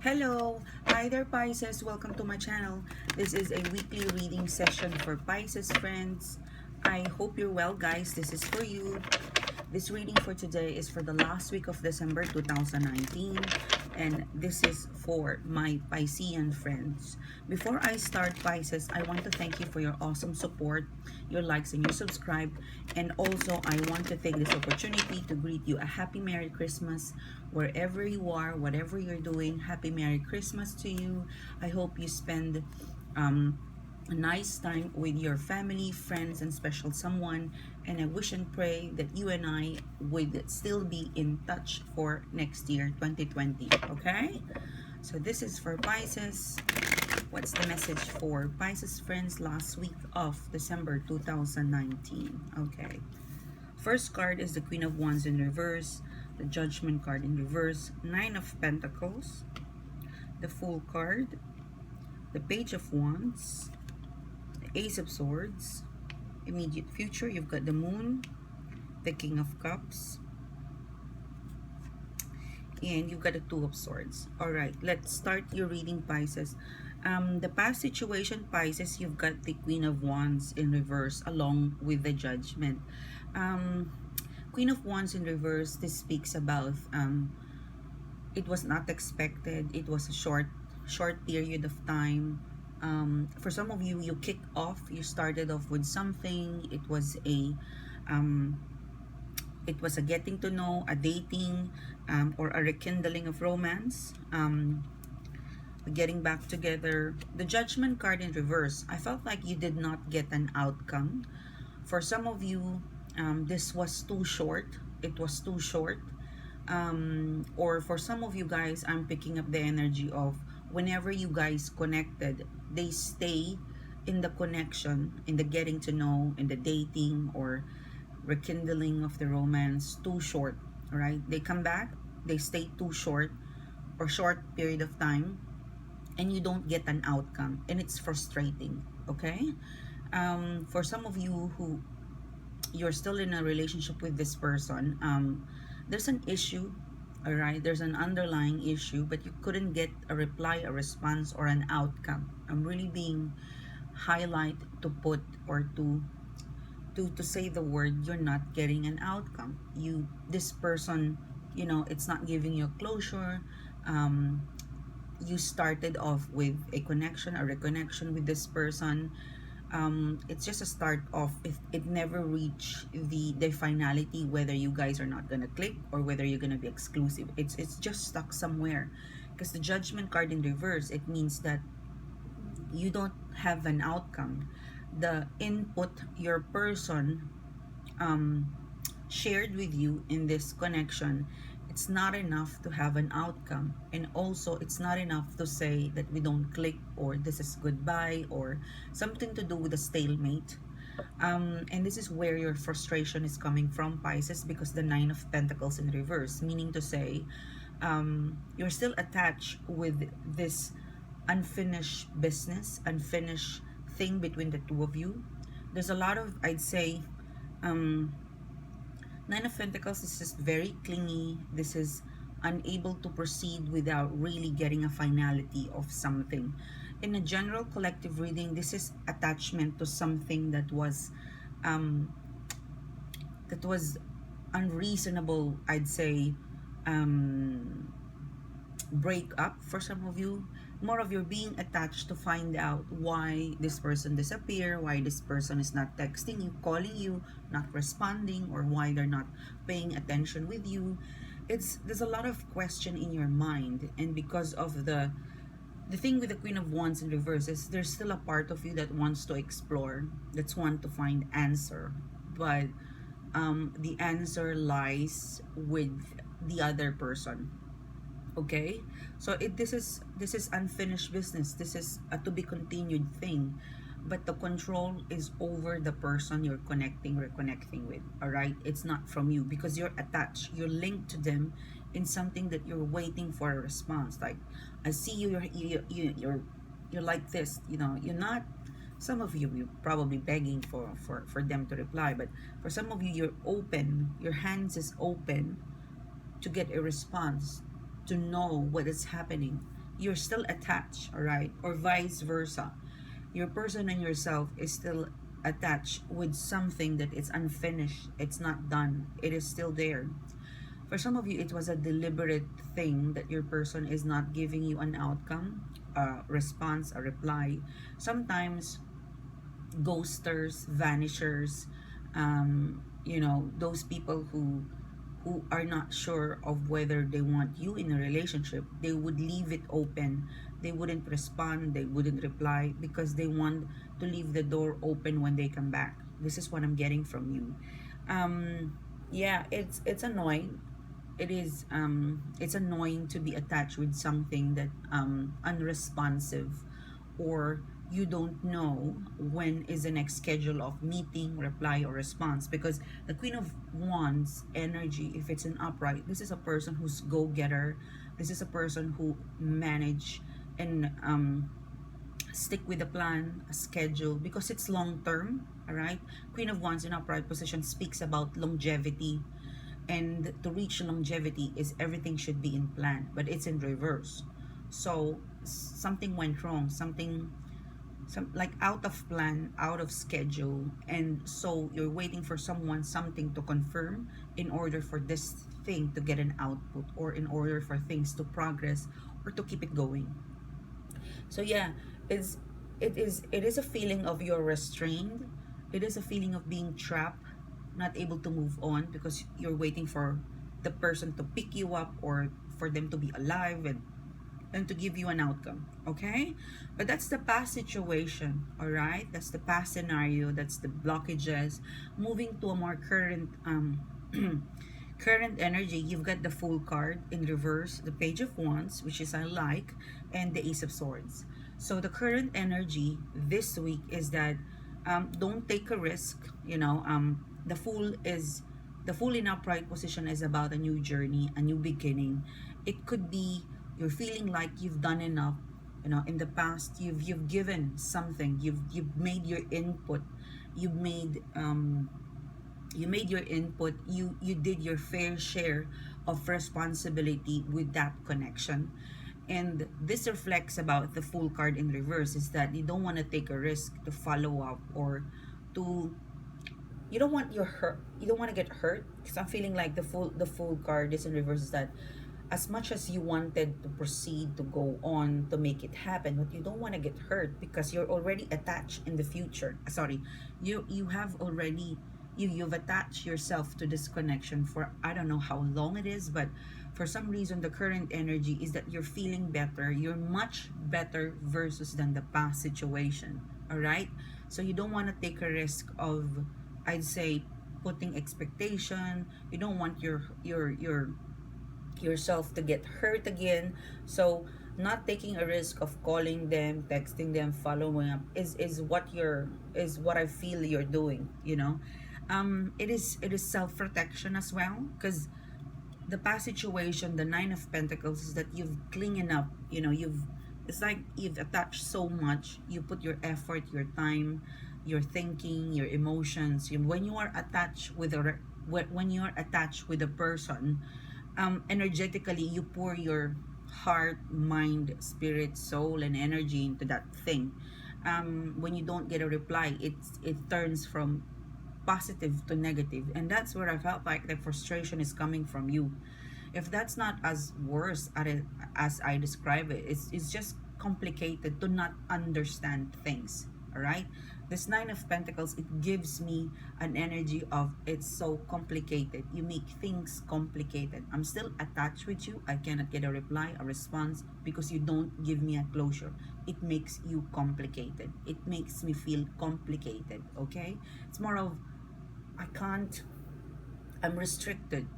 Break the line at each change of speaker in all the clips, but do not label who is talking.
Hello! Hi there Pisces! Welcome to my channel. This is a weekly reading session for Pisces friends. I hope you're well guys. This is for you. This reading for today is for the last week of December 2019 and this is for my Piscean friends. Before I start Pisces, I want to thank you for your awesome support, your likes and your subscribe, and also I want to take this opportunity to greet you a happy Merry Christmas wherever you are, whatever you're doing. Happy Merry Christmas to you. I hope you spend a nice time with your family, friends, and special someone. And I wish and pray that you and I would still be in touch for next year, 2020. Okay? So this is for Pisces. What's the message for Pisces friends last week of December 2019? Okay. First card is the Queen of Wands in reverse, the Judgment card in reverse, Nine of Pentacles, the Fool card, the Page of Wands, the Ace of Swords. Immediate future, you've got the Moon, the King of Cups, and you've got the Two of Swords. Alright, let's start your reading, Pisces. The past situation, Pisces, you've got the Queen of Wands in reverse along with the Judgment. Queen of Wands in reverse, this speaks about it was not expected. It was a short period of time. For some of you, you kick off, you started off with something. It was a getting to know, a dating, or a rekindling of romance, getting back together. The Judgment card in reverse, I felt like you did not get an outcome. For some of you, this was too short. It was too short. Or for some of you guys, I'm picking up the energy of whenever you guys connected, they stay in the connection, in the getting to know, in the dating or rekindling of the romance too short. All right, they come back, they stay too short or short period of time, and you don't get an outcome, and it's frustrating. Okay. For some of you who you're still in a relationship with this person, there's an issue. All right, there's an underlying issue, but you couldn't get a reply, a response, or an outcome. I'm really being highlight to put or to say the word, you're not getting an outcome. This person, it's not giving you closure. You started off with a connection, a reconnection with this person. It's just a start off. It never reached the finality, whether you guys are not gonna click or whether you're gonna be exclusive. It's just stuck somewhere, because the Judgment card in reverse, it means that you don't have an outcome. The input your person shared with you in this connection, it's not enough to have an outcome, and also it's not enough to say that we don't click or this is goodbye or something to do with a stalemate. And this is where your frustration is coming from, Pisces, because the Nine of Pentacles in reverse, meaning to say you're still attached with this unfinished business, unfinished thing between the two of you. There's a lot of, I'd say, Nine of Pentacles, this is very clingy. This is unable to proceed without really getting a finality of something. In a general collective reading, this is attachment to something that was unreasonable, I'd say, break up for some of you. More of you're being attached to find out why this person disappeared, why this person is not texting you, calling you, not responding, or why they're not paying attention with you. There's a lot of question in your mind, and because of the thing with the Queen of Wands in reverse is there's still a part of you that wants to explore, that's want to find answer, but the answer lies with the other person. Okay, so this is unfinished business. This is a to be continued thing, but the control is over the person you're reconnecting with. All right, it's not from you, because you're attached, you're linked to them in something that you're waiting for a response. Like, I see you, you're like this, you're not. Some of you, you're probably begging for them to reply, but for some of you, you're open, your hands is open to get a response, to know what is happening. you're still attached, all right? Or vice versa. Your person and yourself is still attached with something that is unfinished. It's not done. It is still there. For some of you, it was a deliberate thing that your person is not giving you an outcome, a response, a reply. Sometimes ghosters, vanishers, those people who are not sure of whether they want you in a relationship, they would leave it open. They wouldn't respond, they wouldn't reply because they want to leave the door open when they come back. This is what I'm getting from you. Yeah, it's annoying. It's annoying to be attached with something that unresponsive, or you don't know when is the next schedule of meeting, reply, or response. Because the Queen of Wands energy, if it's an upright, this is a person who's go-getter. This is a person who manage and stick with a plan, a schedule, because it's long term. All right, Queen of Wands in upright position speaks about longevity, and to reach longevity is everything should be in plan, but it's in reverse. So something went wrong, some like out of plan, out of schedule, and so you're waiting for something to confirm in order for this thing to get an output, or in order for things to progress, or to keep it going. So yeah, it's it is a feeling of you're restrained. It is a feeling of being trapped, not able to move on because you're waiting for the person to pick you up, or for them to be alive, and to give you an outcome. Okay, but that's the past situation. All right, that's the past scenario, that's the blockages. Moving to a more current current energy, you've got the Fool card in reverse, the Page of Wands, which is I like, and the Ace of Swords. So the current energy this week is that don't take a risk. The Fool in upright position is about a new journey, a new beginning. It could be you're feeling like you've done enough. In the past, you've given something. You've made your input. You've made you made your input. You did your fair share of responsibility with that connection. And this reflects about the Fool card in reverse is that you don't want to take a risk to follow up, or to you don't want your hurt you don't want to get hurt, because I'm feeling like the Fool card is in reverse is that as much as you wanted to proceed, to go on, to make it happen, but you don't want to get hurt because you're already attached in the future. Sorry, you have already you've attached yourself to this connection for I don't know how long it is, but for some reason the current energy is that you're feeling better. You're much better versus than the past situation. All right, so you don't want to take a risk of, I'd say, putting expectation. You don't want yourself to get hurt again. So not taking a risk of calling them, texting them, following up is what I feel you're doing. It is self-protection as well, because the past situation, the Nine of Pentacles, is that you've clinging up. It's like you've attached so much. You put your effort, your time, your thinking, your emotions. When you are attached with a person, energetically you pour your heart, mind, spirit, soul, and energy into that thing. When you don't get a reply, it turns from positive to negative, and that's where I felt like the frustration is coming from you. If that's not as worse at it as I describe it, it's just complicated to not understand things. All right, this Nine of Pentacles, it gives me an energy of it's so complicated. You make things complicated. I'm still attached with you. I cannot get a reply, a response, because you don't give me a closure. It makes you complicated. It makes me feel complicated. Okay, it's more of I can't, I'm restricted,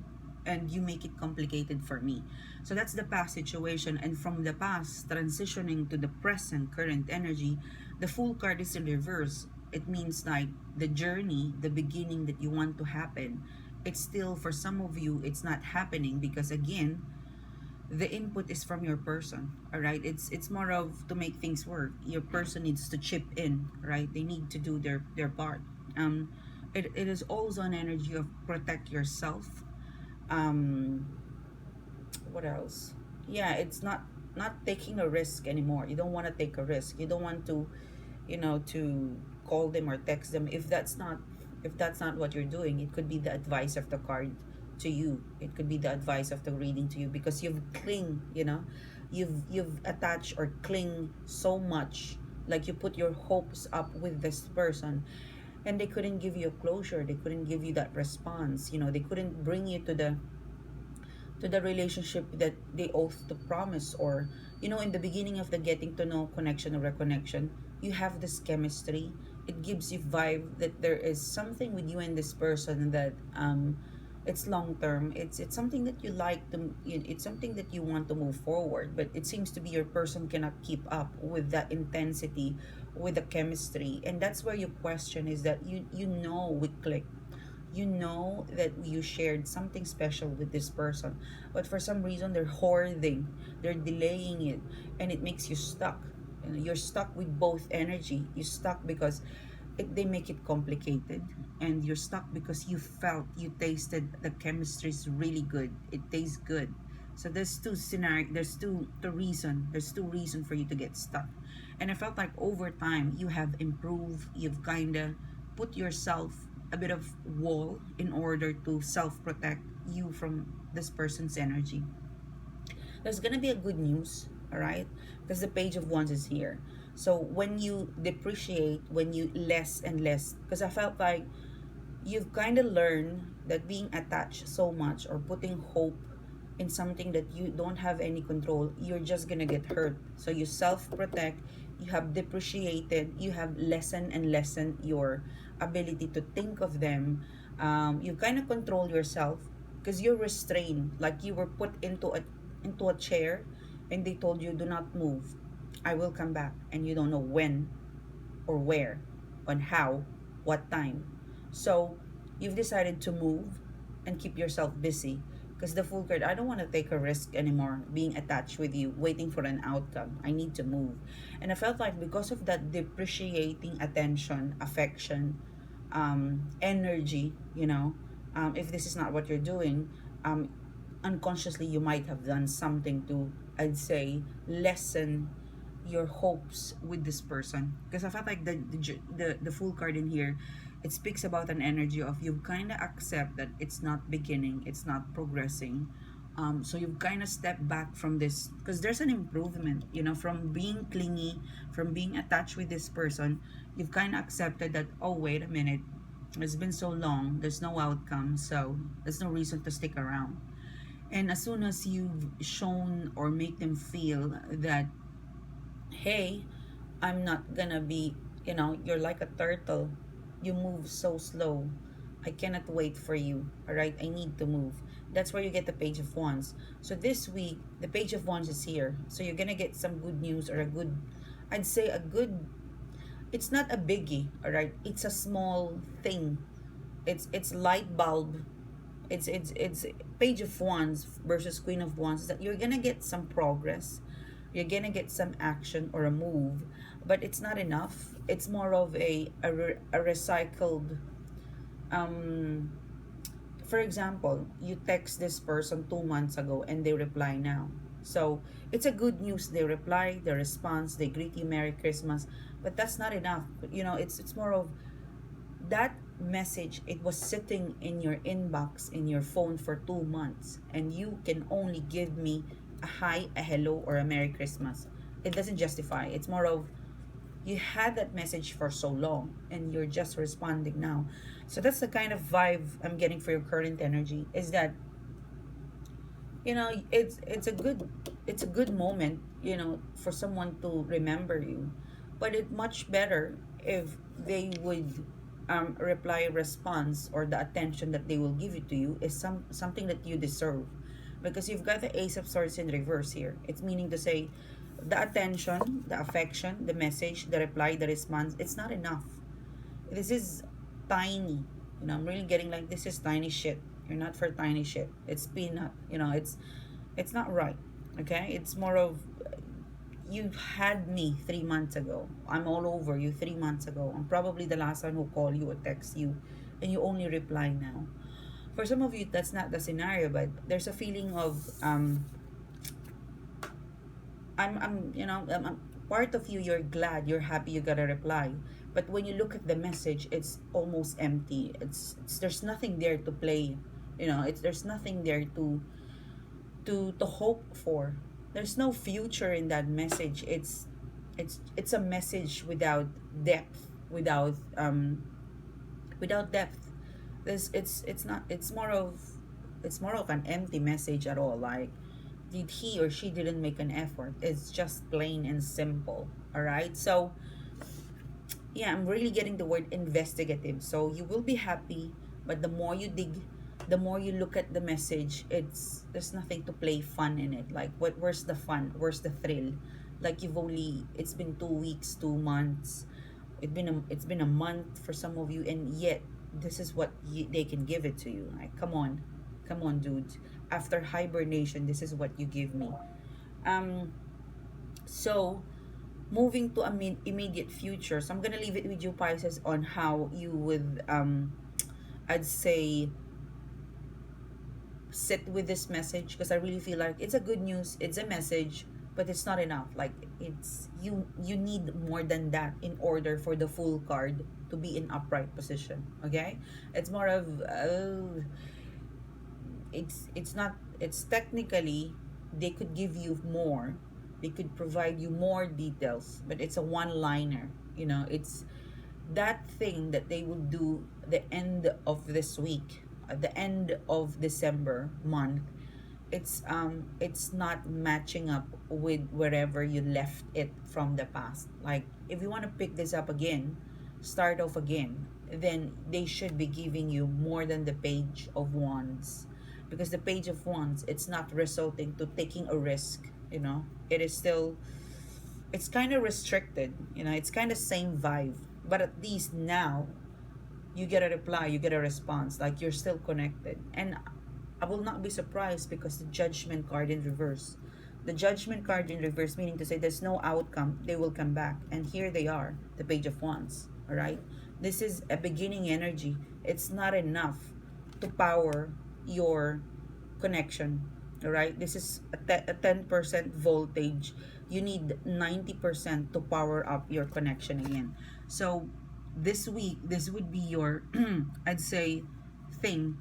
and you make it complicated for me. So that's the past situation. And from the past, transitioning to the present current energy, the Fool card is in reverse. It means like the journey, the beginning that you want to happen, it's still, for some of you, it's not happening because, again, the input is from your person. All right, it's more of to make things work. Your person needs to chip in, right? They need to do their part. It is also an energy of protect yourself. What else? Yeah, it's not not taking a risk anymore. You don't want to take a risk. You don't want to, to call them or text them if that's not what you're doing. It could be the advice of the card to you. It could be the advice of the reading to you, because you've attached or cling so much, like you put your hopes up with this person, and they couldn't give you a closure. They couldn't give you that response. They couldn't bring you to the relationship that they oath to promise. Or in the beginning of the getting to know connection or reconnection, you have this chemistry. It gives you vibe that there is something with you and this person, that it's long term. It's something that you like to, it's something that you want to move forward. But it seems to be your person cannot keep up with that intensity, with the chemistry. And that's where you question, is that we click. That you shared something special with this person, but for some reason they're delaying it, and it makes you stuck. You're stuck with both energy. You're stuck because they make it complicated, and you're stuck because you tasted the chemistry is really good. It tastes good. So there's two reason for you to get stuck. And I felt like over time you have improved. You've kind of put yourself a bit of wall in order to self-protect you from this person's energy. There's gonna be a good news, all right? Because the Page of Wands is here. So when you depreciate, when you less and less, because I felt like you've kind of learned that being attached so much or putting hope in something that you don't have any control, you're just gonna get hurt. So you self-protect, you have depreciated, you have lessened your ability to think of them. You kind of control yourself because you're restrained, like you were put into a chair, and they told you, do not move, I will come back, and you don't know when or where, on how, what time. So you've decided to move and keep yourself busy, because the Fool card, I don't want to take a risk anymore being attached with you, waiting for an outcome. I need to move. And I felt like because of that depreciating attention, affection, energy, if this is not what you're doing, unconsciously you might have done something to, I'd say, lessen your hopes with this person. Because I felt like the Fool card in here, it speaks about an energy of you kind of accept that it's not beginning, it's not progressing. So you've kind of stepped back from this, because there's an improvement, from being clingy, from being attached with this person. You've kind of accepted that, oh, wait a minute, it's been so long, there's no outcome, so there's no reason to stick around. And as soon as you've shown or make them feel that, hey, I'm not gonna be, you're like a turtle, you move so slow, I cannot wait for you, all right, I need to move. That's where you get the Page of Wands. So this week the Page of Wands is here, so you're gonna get some good news, or I'd say a good, it's not a biggie, all right, it's a small thing. It's light bulb. It's Page of Wands versus Queen of Wands, that you're gonna get some progress, you're gonna get some action or a move, but it's not enough. It's more of a recycled, for example, you text this person 2 months ago and they reply now. So it's a good news. They reply, the response, they greet you Merry Christmas, but that's not enough. It's more of that message. It was sitting in your inbox, in your phone for 2 months, and you can only give me a hi, a hello, or a Merry Christmas. It doesn't justify. It's more of, you had that message for so long and you're just responding now. So that's the kind of vibe I'm getting for your current energy, is that it's a good moment, for someone to remember you. But it's much better if they would reply, response, or the attention that they will give it to you is something that you deserve. Because you've got the Ace of Swords in reverse here. It's meaning to say, the attention, the affection, the message, the reply, the response, it's not enough. This is tiny. I'm really getting like, this is tiny shit. You're not for tiny shit. It's peanut. It's not right. Okay? It's more of, you had me 3 months ago. I'm all over you 3 months ago. I'm probably the last one who called you or text you, and you only reply now. For some of you, that's not the scenario, but there's a feeling of part of you, you're glad, you're happy you got a reply. But when you look at the message, it's almost empty. It's there's nothing there to play. There's nothing there to hope for. There's no future in that message. It's a message without depth, without depth. It's not, it's more of an empty message at all. Like, did he or she didn't make an effort. It's just plain and simple. All right. So yeah, I'm really getting the word investigative. So you will be happy, but the more you dig, the more you look at the message, there's nothing to play fun in it. Like, where's the fun? Where's the thrill? Like, it's been 2 weeks, 2 months. It's been a month for some of you, and yet this is what they can give it to you. Like, come on, dude. After hibernation, this is what you give me. Um, so moving to immediate future. So I'm gonna leave it with you, Pisces, on how you would I'd say sit with this message, because I really feel like it's a good news, it's a message, but it's not enough. Like, it's you need more than that in order for the full card to be in upright position. Okay, it's more of it's not, it's technically they could give you more, they could provide you more details, but it's a one liner. It's that thing that they will do the end of this week, at the end of December month. It's not matching up with wherever you left it from the past. Like, if you want to pick this up again, start off again, then they should be giving you more than the Page of Wands, because the Page of Wands, it's not resulting to taking a risk. It is still, it's kind of restricted. It's kind of same vibe, but at least now you get a reply, you get a response, like you're still connected. And I will not be surprised, because the Judgment card in reverse, the Judgment card in reverse, meaning to say there's no outcome, they will come back, and here they are, the Page of Wands. All right, this is a beginning energy. It's not enough to power your connection. All right, this is a 10% voltage. You need 90% to power up your connection again. So this week, this would be your I'd say thing,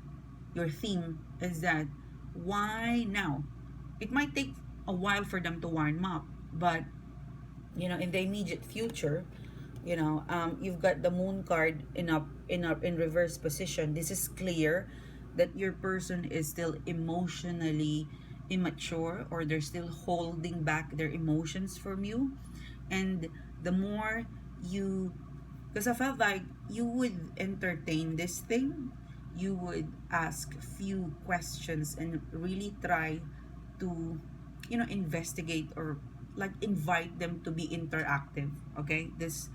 your theme is that, why now? It might take a while for them to warm up, but in the immediate future, you've got the Moon card in reverse position. This is clear that your person is still emotionally immature, or they're still holding back their emotions from you. And the more you, because I felt like you would entertain this thing, you would ask few questions and really try to investigate, or like invite them to be interactive. Okay, this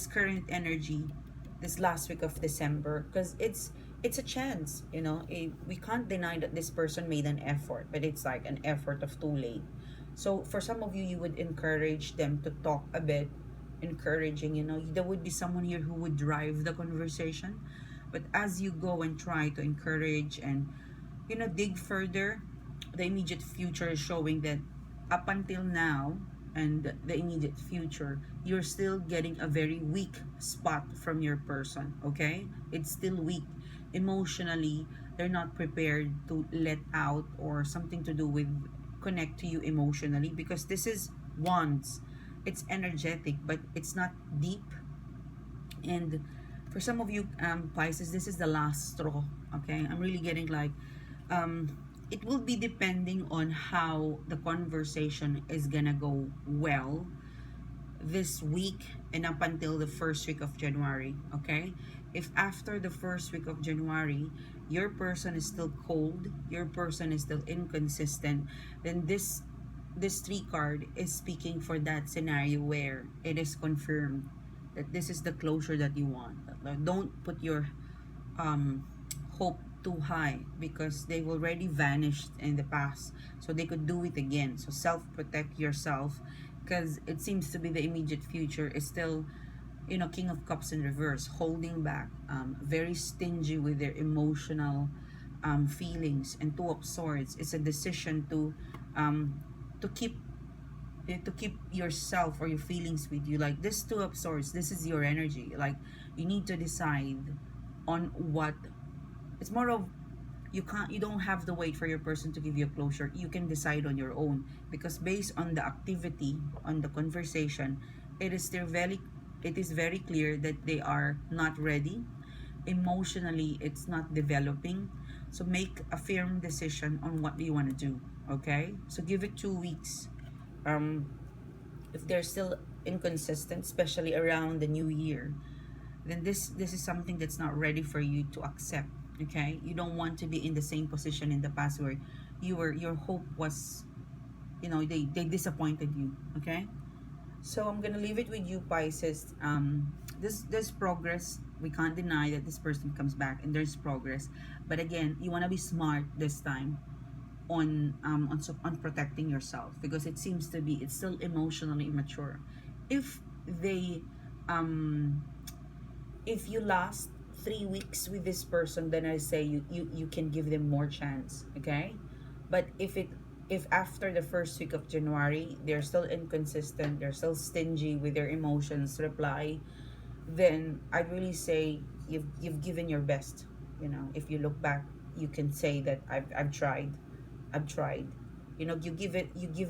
current energy, this last week of December, because it's a chance. We can't deny that this person made an effort, but it's like an effort of too late. So for some of you, you would encourage them to talk a bit, encouraging. There would be someone here who would drive the conversation, but as you go and try to encourage and dig further, the immediate future is showing that up until now and the immediate future, you're still getting a very weak spot from your person. Okay, it's still weak emotionally. They're not prepared to let out, or something to do with connect to you emotionally, because this is Wands. It's energetic, but it's not deep. And for some of you, Pisces, this is the last straw. Okay, I'm really getting like, it will be depending on how the conversation is gonna go well this week and up until the first week of January. Okay, if after the first week of January your person is still cold, your person is still inconsistent, then this three card is speaking for that scenario where it is confirmed that this is the closure that you want. Don't put your hope too high, because they've already vanished in the past, so they could do it again. So self-protect yourself, because it seems to be the immediate future is still King of Cups in reverse, holding back, very stingy with their emotional feelings. And Two of Swords is a decision to keep to keep yourself or your feelings with you. Like this two of swords, this is your energy. Like you need to decide on what. It's more of, you don't have to wait for your person to give you a closure. You can decide on your own, because based on the activity, on the conversation, it is still very, it is very clear that they are not ready emotionally. It's not developing. So make a firm decision on what do you want to do. Okay, so give it 2 weeks. um if they're still inconsistent, especially around the new year, then this is something that's not ready for you to accept. Okay, you don't want to be in the same position in the past where your hope was, they disappointed you. Okay, so I'm gonna leave it with you, Pisces. This progress, we can't deny that this person comes back and there's progress, but again, you want to be smart this time on protecting yourself, because it seems to be, it's still emotionally immature. If they um if you last 3 weeks with this person, then I say you can give them more chance. Okay, but if after the first week of January they're still inconsistent, they're still stingy with their emotions reply, then I'd really say you've given your best. If you look back, you can say that I've tried. I've tried. You give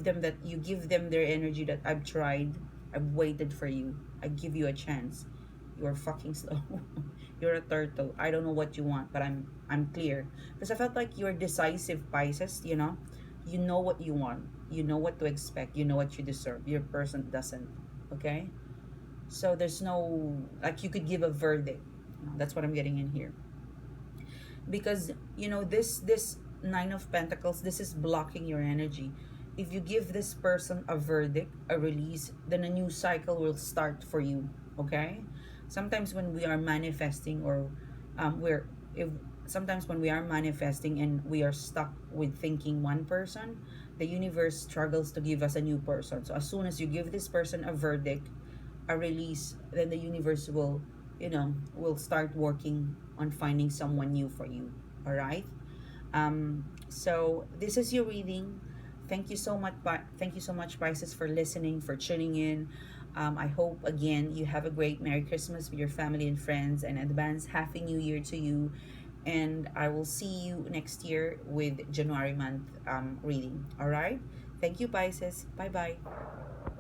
them that, you give them their energy that I've tried. I've waited for you. I give you a chance. You're fucking slow. You're a turtle. I don't know what you want, but I'm clear. Because I felt like you're decisive, Pisces. You know what you want. You know what to expect. You know what you deserve. Your person doesn't. Okay? So there's no, like, you could give a verdict. That's what I'm getting in here. Because this Nine of Pentacles, this is blocking your energy. If you give this person a verdict, a release, then a new cycle will start for you. Okay, sometimes when we are manifesting, or we're if sometimes when we are manifesting and we are stuck with thinking one person, the universe struggles to give us a new person. So as soon as you give this person a verdict, a release, then the universe will start working on finding someone new for you. All right. So this is your reading. Thank you so much. Thank you so much, Pisces, for listening, for tuning in. I hope again you have a great Merry Christmas with your family and friends, and advance Happy New Year to you. And I will see you next year with January month reading. All right. Thank you, Pisces. Bye bye.